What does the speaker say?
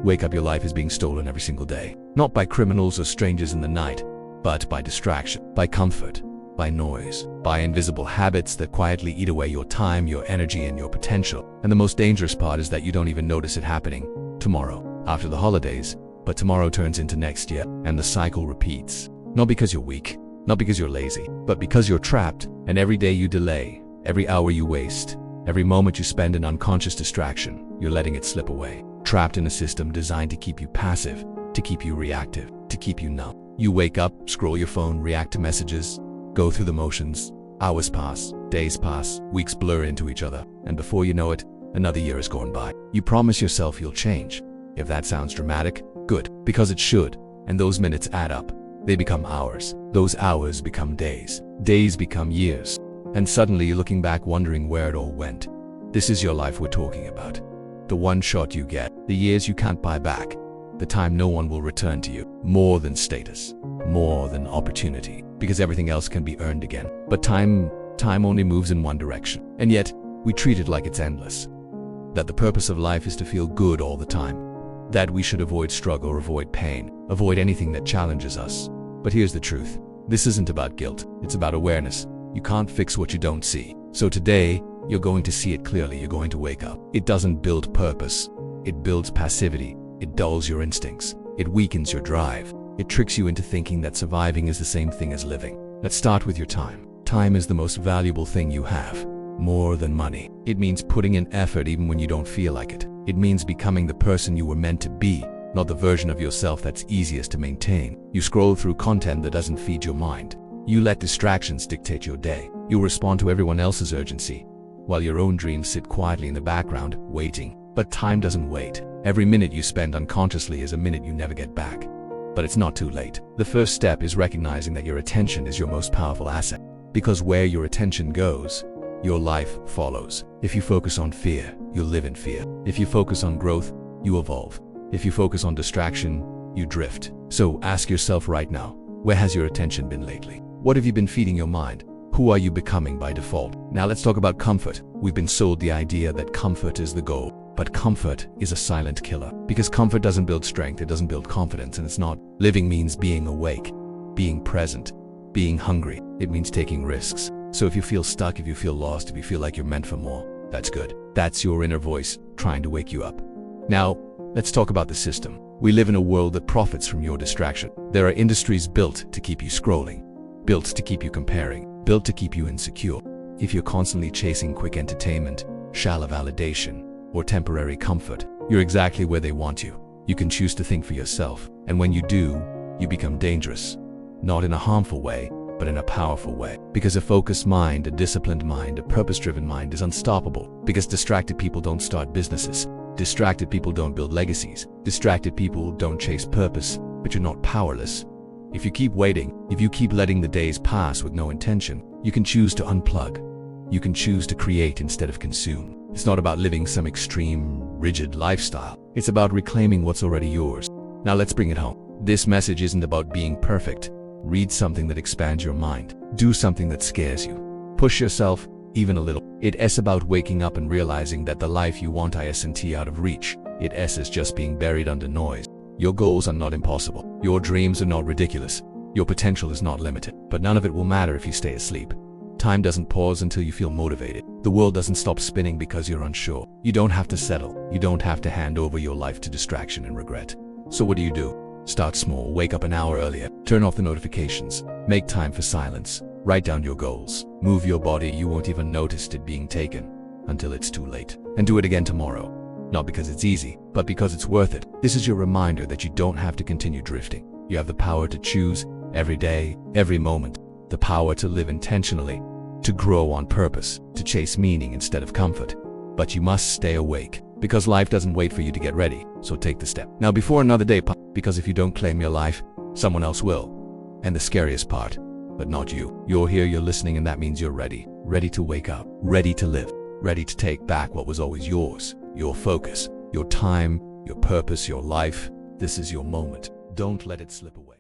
wake up, your life is being stolen every single day. Not by criminals or strangers in the night, but by distraction, by comfort, by noise, by invisible habits that quietly eat away your time, your energy, and your potential. And the most dangerous part is that you don't even notice it happening tomorrow, after the holidays, but tomorrow turns into next year, and the cycle repeats. Not because you're weak, not because you're lazy, but because you're trapped, and every day you delay, every hour you waste, every moment you spend in unconscious distraction, you're letting it slip away. Trapped in a system designed to keep you passive, to keep you reactive, to keep you numb. You wake up, scroll your phone, react to messages, go through the motions. Hours pass, days pass, weeks blur into each other, and before you know it, another year has gone by. You promise yourself you'll change. If that sounds dramatic, good, because it should. And those minutes add up. They become hours. Those hours become days. Days become years. And suddenly you're looking back wondering where it all went. This is your life we're talking about. The one shot you get, the years you can't buy back, the time no one will return to you. More than status, more than opportunity, because everything else can be earned again. But time only moves in one direction. And yet, we treat it like it's endless. That the purpose of life is to feel good all the time. That we should avoid struggle or avoid pain, avoid anything that challenges us. But here's the truth. This isn't about guilt, it's about awareness. You can't fix what you don't see. So today, you're going to see it clearly. You're going to wake up. It doesn't build purpose. It builds passivity. It dulls your instincts. It weakens your drive. It tricks you into thinking that surviving is the same thing as living. Let's start with your time. Time is the most valuable thing you have. More than money. It means putting in effort even when you don't feel like it. It means becoming the person you were meant to be, not the version of yourself that's easiest to maintain. You scroll through content that doesn't feed your mind. You let distractions dictate your day. You respond to everyone else's urgency, while your own dreams sit quietly in the background, waiting. But time doesn't wait. Every minute you spend unconsciously is a minute you never get back. But it's not too late. The first step is recognizing that your attention is your most powerful asset. Because where your attention goes, your life follows. If you focus on fear, you'll live in fear. If you focus on growth, you evolve. If you focus on distraction, you drift. So ask yourself right now, where has your attention been lately? What have you been feeding your mind? Who are you becoming by default? Now let's talk about comfort. We've been sold the idea that comfort is the goal, but comfort is a silent killer. Because comfort doesn't build strength, it doesn't build confidence, and it's not. Living means being awake, being present, being hungry. It means taking risks. So if you feel stuck, if you feel lost, if you feel like you're meant for more, that's good. That's your inner voice trying to wake you up. Now, let's talk about the system. We live in a world that profits from your distraction. There are industries built to keep you scrolling, built to keep you comparing, built to keep you insecure. If you're constantly chasing quick entertainment, shallow validation, or temporary comfort, you're exactly where they want you. You can choose to think for yourself, and when you do, you become dangerous. Not in a harmful way, but in a powerful way. Because a focused mind, a disciplined mind, a purpose-driven mind is unstoppable. Because distracted people don't start businesses. Distracted people don't build legacies. Distracted people don't chase purpose, but you're not powerless. If you keep waiting, if you keep letting the days pass with no intention, you can choose to unplug. You can choose to create instead of consume. It's not about living some extreme, rigid lifestyle. It's about reclaiming what's already yours. Now let's bring it home. This message isn't about being perfect. Read something that expands your mind. Do something that scares you. Push yourself, even a little. It's about waking up and realizing that the life you want isn't out of reach. It's just being buried under noise. Your goals are not impossible. Your dreams are not ridiculous. Your potential is not limited. But none of it will matter if you stay asleep. Time doesn't pause until you feel motivated. The world doesn't stop spinning because you're unsure. You don't have to settle. You don't have to hand over your life to distraction and regret. So what do? Start small. Wake up an hour earlier. Turn off the notifications. Make time for silence. Write down your goals. Move your body. You won't even notice it being taken until it's too late. And do it again tomorrow. Not because it's easy, but because it's worth it. This is your reminder that you don't have to continue drifting. You have the power to choose every day, every moment. The power to live intentionally, to grow on purpose, to chase meaning instead of comfort. But you must stay awake, because life doesn't wait for you to get ready, so take the step. Now before another day passes, because if you don't claim your life, someone else will. And the scariest part, but not you. You're here, you're listening, and that means you're ready. Ready to wake up, ready to live, ready to take back what was always yours. Your focus, your time, your purpose, your life. This is your moment. Don't let it slip away.